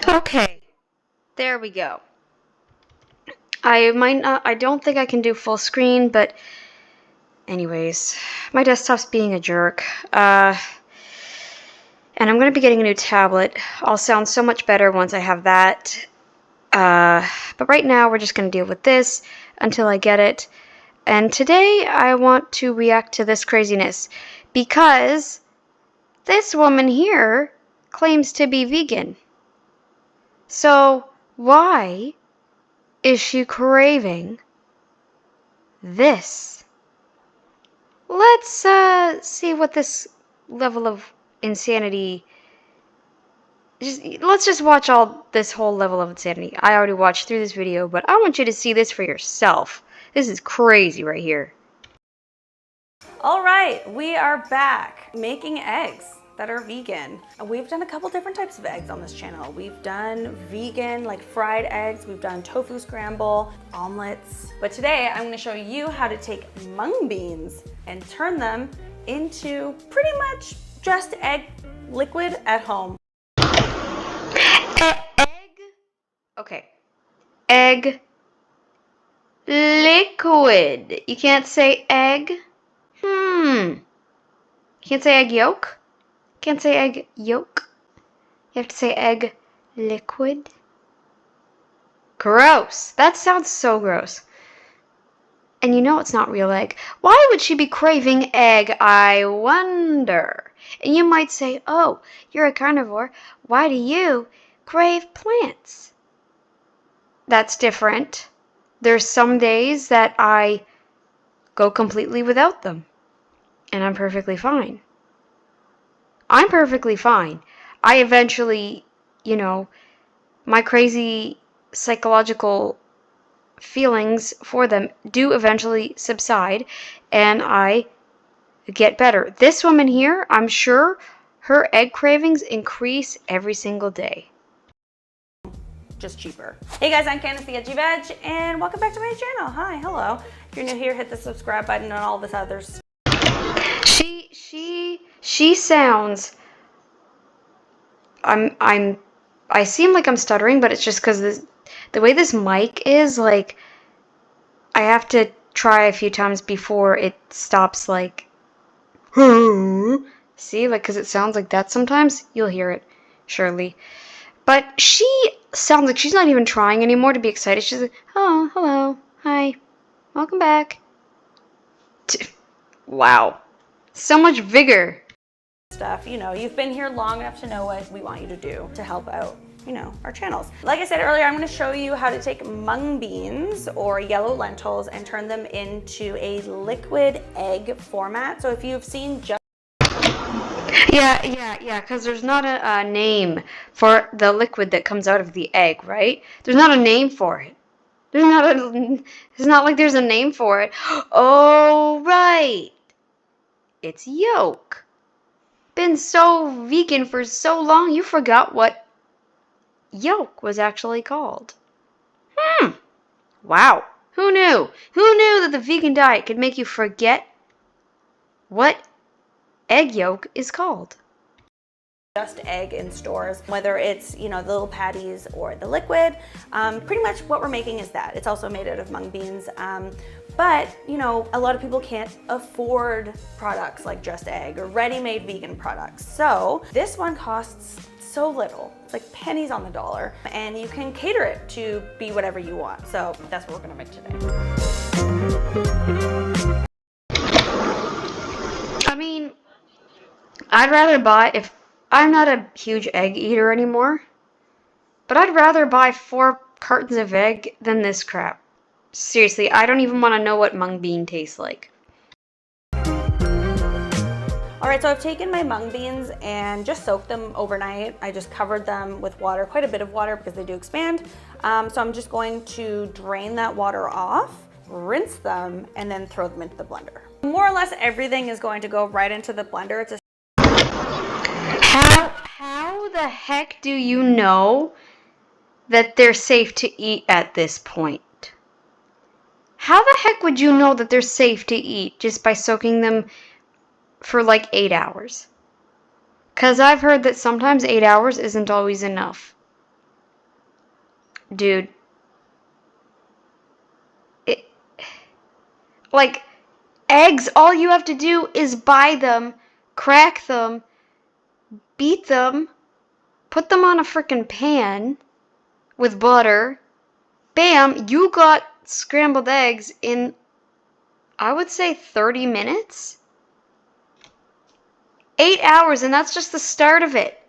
Okay, there we go. I don't think I can do full screen, but anyways, my desktop's being a jerk. And I'm going to be getting a new tablet. I'll sound so much better once I have that. But right now we're just going to deal with this until I get it. And today I want to react to this craziness because this woman here claims to be vegan. So why is she craving this? Let's see what this level of insanity. Let's just watch all this whole level of insanity. I already watched through this video, but I want you to see this for yourself. This is crazy right here. All right, we are back making eggs that are vegan. We've done a couple different types of eggs on this channel. We've done vegan, like fried eggs. We've done tofu scramble, omelets. But today I'm gonna show you how to take mung beans and turn them into pretty much just egg liquid at home. Egg? Okay. Egg liquid. You can't say egg? You can't say egg yolk? Can't say egg yolk? You have to say egg liquid? Gross. That sounds so gross. And you know it's not real egg. Why would she be craving egg, I wonder? And you might say, oh, you're a carnivore. Why do you crave plants? That's different. There's some days that I go completely without them. And I'm perfectly fine. I'm perfectly fine. I eventually, my crazy psychological feelings for them do eventually subside and I get better. This woman here, I'm sure her egg cravings increase every single day. Just cheaper. Hey guys, I'm Candace the Edgy Veg and welcome back to my channel. Hi, hello. If you're new here, hit the subscribe button and all this other stuff. She sounds I seem like I'm stuttering, but it's just because the way this mic is, like, I have to try a few times before it stops, like, see, like, because it sounds like that sometimes. You'll hear it, surely. But she sounds like she's not even trying anymore to be excited. She's like, oh, hello, hi, welcome back. Wow, so much vigor. Stuff, you've been here long enough to know what we want you to do to help out, our channels. Like I said earlier, I'm going to show you how to take mung beans or yellow lentils and turn them into a liquid egg format. So if you've seen just Yeah, because there's not a name for the liquid that comes out of the egg, right? There's not a name for it. It's not like there's a name for it. Oh, right. It's yolk. Been so vegan for so long, you forgot what yolk was actually called. Wow. Who knew? Who knew that the vegan diet could make you forget what egg yolk is called? just egg in stores, whether it's, the little patties or the liquid. Pretty much what we're making is that. It's also made out of mung beans. But, a lot of people can't afford products like Just Egg or ready-made vegan products. So this one costs so little. It's like pennies on the dollar, and you can cater it to be whatever you want. So that's what we're gonna make today. I mean, I'd rather buy, if I'm not a huge egg eater anymore, but I'd rather buy 4 cartons of egg than this crap. Seriously, I don't even want to know what mung bean tastes like. All right, so I've taken my mung beans and just soaked them overnight. I just covered them with water, quite a bit of water because they do expand. So I'm just going to drain that water off, rinse them, and then throw them into the blender. More or less everything is going to go right into the blender. It's a How the heck do you know that they're safe to eat at this point? How the heck would you know that they're safe to eat just by soaking them for like 8 hours? 'Cause I've heard that sometimes 8 hours isn't always enough. Dude, it, like, eggs, all you have to do is buy them, crack them, beat them, put them on a frickin' pan with butter. Bam, you got scrambled eggs in, I would say, 30 minutes? 8 hours, and that's just the start of it.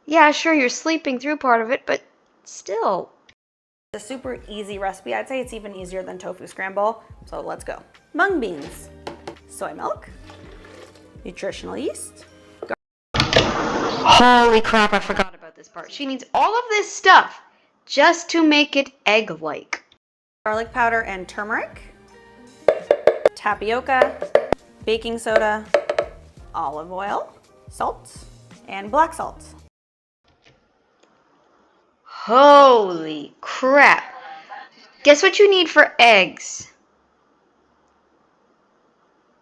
Yeah, sure, you're sleeping through part of it, but still. A super easy recipe. I'd say it's even easier than tofu scramble. So let's go. Mung beans, soy milk, nutritional yeast. Holy crap, I forgot about this part. She needs all of this stuff just to make it egg-like. Garlic powder and turmeric, tapioca, baking soda, olive oil, salt, and black salt. Holy crap. Guess what you need for eggs?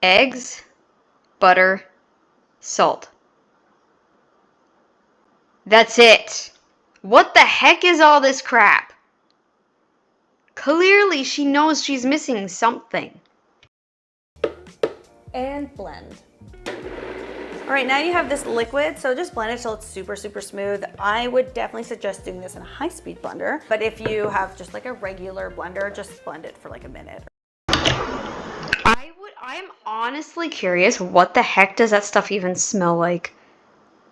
Eggs, butter, salt. That's it. What the heck is all this crap? Clearly she knows she's missing something. And blend. All right, now you have this liquid, so just blend it till it's super, super smooth. I would definitely suggest doing this in a high-speed blender, but if you have just like a regular blender, just blend it for like a minute. I'm honestly curious, what the heck does that stuff even smell like?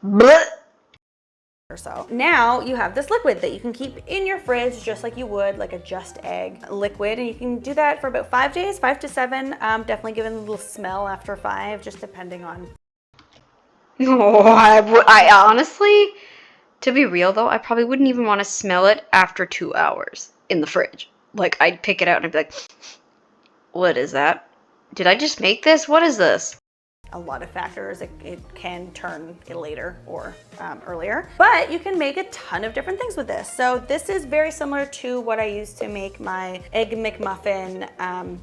Blech. Or so. Now you have this liquid that you can keep in your fridge just like you would like a Just Egg liquid, and you can do that for about 5 days, 5 to 7. Definitely give it a little smell after 5, just depending on. Oh, I honestly, to be real though, I probably wouldn't even want to smell it after 2 hours in the fridge. Like, I'd pick it out and I'd be like, what is that? Did I just make this? What is this? A lot of factors. It can turn it later or earlier, but you can make a ton of different things with this. So this is very similar to what I use to make my Egg McMuffin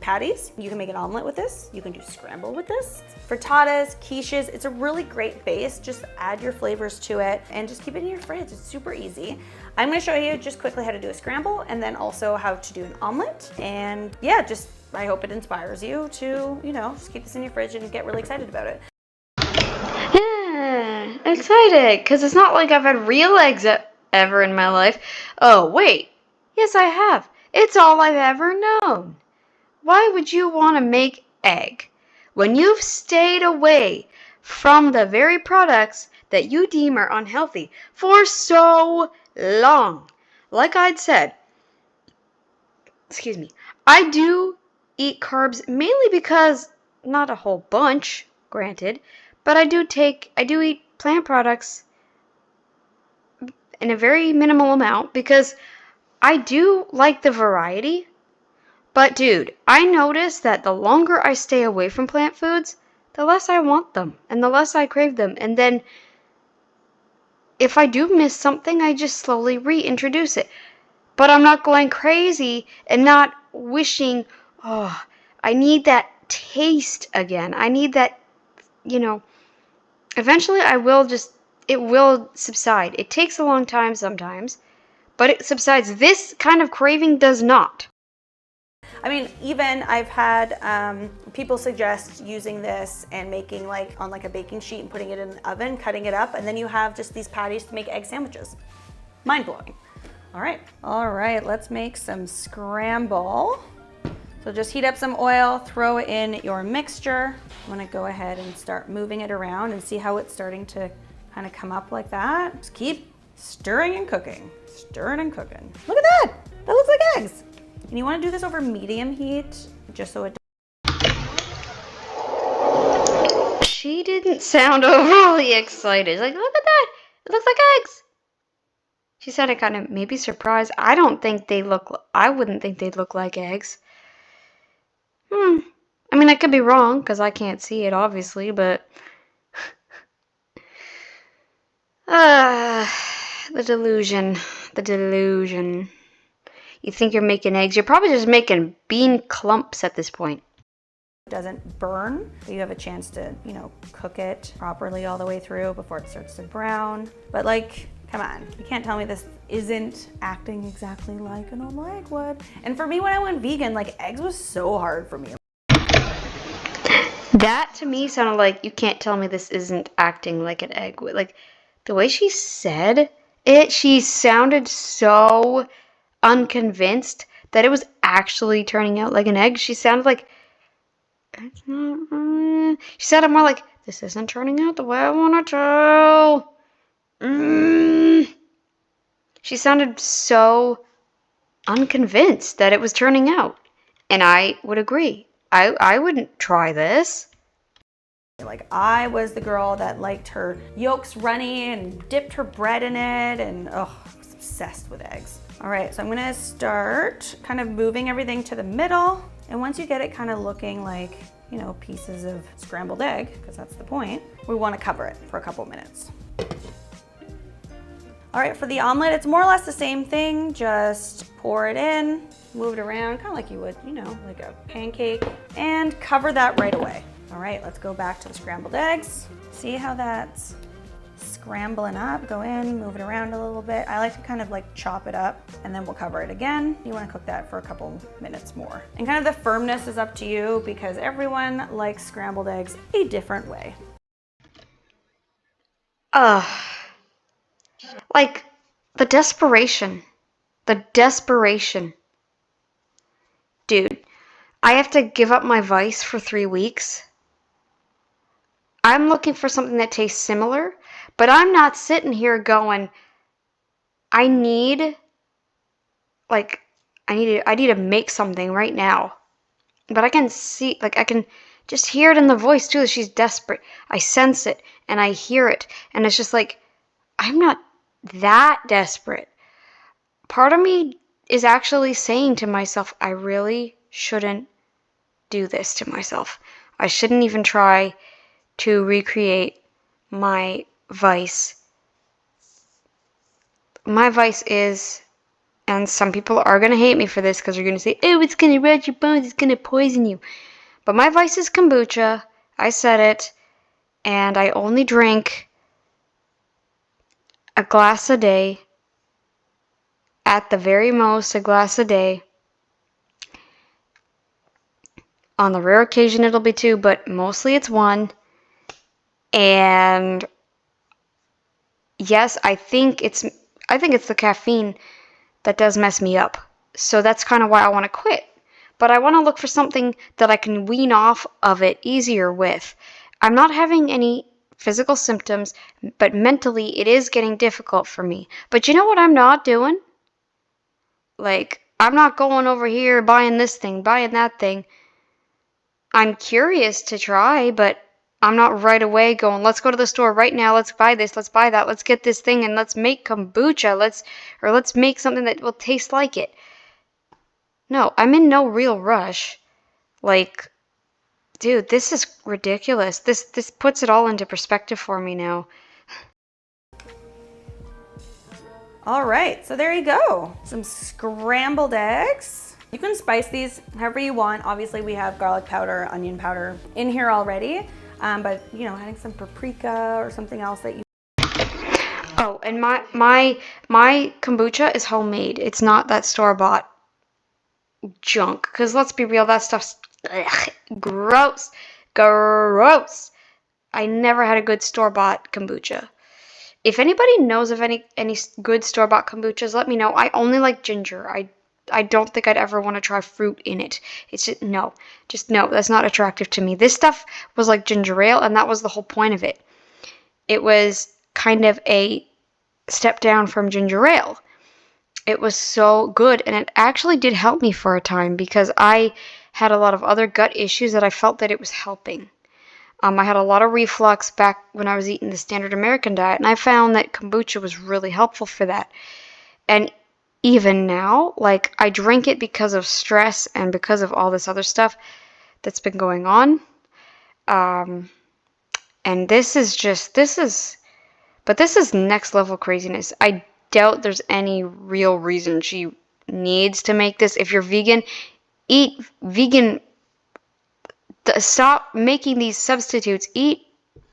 patties. You can make an omelet with this. You can do scramble with this. Frittatas, quiches, it's a really great base. Just add your flavors to it and just keep it in your fridge. It's super easy. I'm gonna show you just quickly how to do a scramble and then also how to do an omelet. And yeah, just I hope it inspires you to, just keep this in your fridge and get really excited about it. Yeah, excited, because it's not like I've had real eggs ever in my life. Oh, wait. Yes, I have. It's all I've ever known. Why would you want to make egg when you've stayed away from the very products that you deem are unhealthy for so long? Like I'd said, excuse me, I do eat carbs mainly because, not a whole bunch, granted, but I do eat plant products in a very minimal amount because I do like the variety. But dude, I notice that the longer I stay away from plant foods, the less I want them and the less I crave them. And then if I do miss something, I just slowly reintroduce it. But I'm not going crazy and not wishing, oh, I need that taste again. I need that, eventually it will subside. It takes a long time sometimes, but it subsides. This kind of craving does not. I mean, even I've had people suggest using this and making on a baking sheet and putting it in the oven, cutting it up, and then you have just these patties to make egg sandwiches. Mind blowing. All right, let's make some scramble. So just heat up some oil, throw in your mixture. I'm gonna go ahead and start moving it around and see how it's starting to kind of come up like that. Just keep stirring and cooking, stirring and cooking. Look at that, that looks like eggs. And you wanna do this over medium heat, just so it She didn't sound overly excited. Like, look at that, it looks like eggs. She sounded kind of maybe surprised. I wouldn't think they'd look like eggs. I mean, I could be wrong, because I can't see it, obviously, but... the delusion. The delusion. You think you're making eggs. You're probably just making bean clumps at this point. doesn't burn. You have a chance to, you know, cook it properly all the way through before it starts to brown. But like, come on, you can't tell me this isn't acting exactly like a normal egg would. And for me, when I went vegan, like eggs was so hard for me. That to me sounded like, you can't tell me this isn't acting like an egg would. Like, the way she said it, she sounded so unconvinced that it was actually turning out like an egg. She sounded like, it's not, she sounded more like, this isn't turning out the way I want it to. She sounded so unconvinced that it was turning out. And I would agree. I wouldn't try this. Like, I was the girl that liked her yolks runny and dipped her bread in it, and oh, I was obsessed with eggs. All right, so I'm gonna start kind of moving everything to the middle. And once you get it kind of looking like, you know, pieces of scrambled egg, because that's the point, we want to cover it for a couple minutes. All right, for the omelet, it's more or less the same thing. Just pour it in, move it around, kind of like you would, you know, like a pancake, and cover that right away. All right, let's go back to the scrambled eggs. See how that's scrambling up? Go in, move it around a little bit. I like to kind of like chop it up, and then we'll cover it again. You want to cook that for a couple minutes more. And kind of the firmness is up to you, because everyone likes scrambled eggs a different way. Like, the desperation. The desperation. Dude, I have to give up my vice for 3 weeks. I'm looking for something that tastes similar, but I'm not sitting here going, I need to make something right now. But I can see, like, I can just hear it in the voice too, that she's desperate. I sense it and I hear it, and it's just like, I'm not that desperate. Part of me is actually saying to myself, I really shouldn't do this to myself. I shouldn't even try to recreate my vice. My vice is, and some people are going to hate me for this because they're going to say, oh, it's going to rot your bones, it's going to poison you. But my vice is kombucha. I said it. And I only drink a glass a day. At the very most, a glass a day. On the rare occasion, it'll be 2, but mostly it's 1. And yes, I think it's the caffeine that does mess me up. So that's kind of why I want to quit. But I want to look for something that I can wean off of it easier with. I'm not having any physical symptoms, but mentally it is getting difficult for me. But you know what I'm not doing? Like, I'm not going over here buying this thing, buying that thing. I'm curious to try, but I'm not right away going, let's go to the store right now, let's buy this, let's buy that, let's get this thing, and let's make kombucha, let's make something that will taste like it. No, I'm in no real rush. Like, dude, this is ridiculous. This puts it all into perspective for me now. All right, so there you go. Some scrambled eggs. You can spice these however you want. Obviously, we have garlic powder, onion powder in here already, but you know, adding some paprika or something else that you. Oh, and my kombucha is homemade. It's not that store-bought junk. Because let's be real, that stuff's gross. Gross. I never had a good store-bought kombucha. If anybody knows of any good store-bought kombuchas, let me know. I only like ginger. I don't think I'd ever want to try fruit in it. It's just no. That's not attractive to me. This stuff was like ginger ale, and that was the whole point of it. It was kind of a step down from ginger ale. It was so good, and it actually did help me for a time because I had a lot of other gut issues that I felt that it was helping. I had a lot of reflux back when I was eating the standard American diet, and I found that kombucha was really helpful for that. And even now, like, I drink it because of stress and because of all this other stuff that's been going on. And this is next level craziness. I doubt there's any real reason she needs to make this. If you're vegan, eat vegan Stop making these substitutes. Eat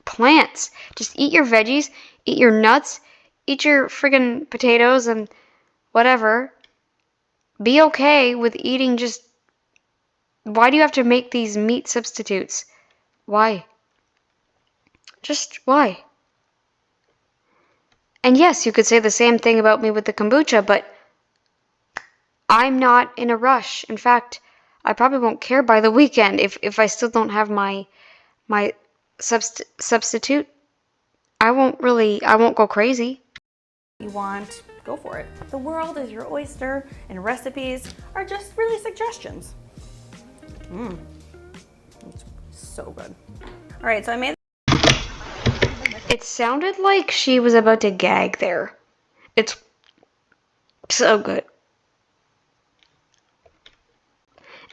plants. Just eat your veggies, eat your nuts, eat your friggin' potatoes and whatever. Be okay with eating just. Why do you have to make these meat substitutes? Why? Just why? And yes, you could say the same thing about me with the kombucha, but I'm not in a rush. In fact, I probably won't care by the weekend if I still don't have my substitute. I won't go crazy. You want, go for it. The world is your oyster, and recipes are just really suggestions. It's so good. All right, so I made. It sounded like she was about to gag there. It's so good.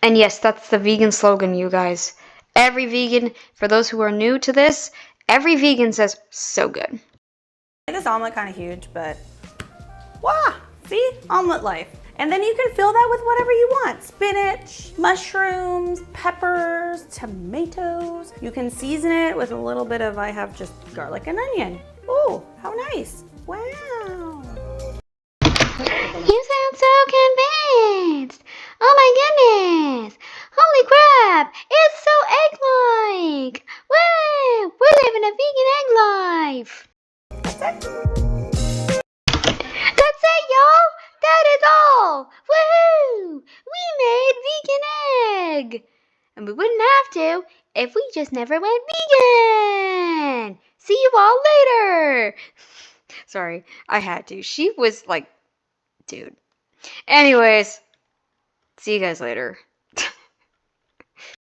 And yes, that's the vegan slogan, you guys. Every vegan, for those who are new to this, every vegan says, so good. I made this omelet kind of huge, but wow, see? Omelet life. And then you can fill that with whatever you want. Spinach, mushrooms, peppers, tomatoes. You can season it with a little bit of, I have just garlic and onion. Ooh, how nice. Wow. You sound so convinced. Oh my goodness. Holy crap. It's so egg-like. Woo! We're living a vegan egg life. That's it. That's it, y'all. That is all. Woohoo! We made vegan egg. And we wouldn't have to if we just never went vegan. See you all later. Sorry, I had to. She was like, dude. Anyways, see you guys later.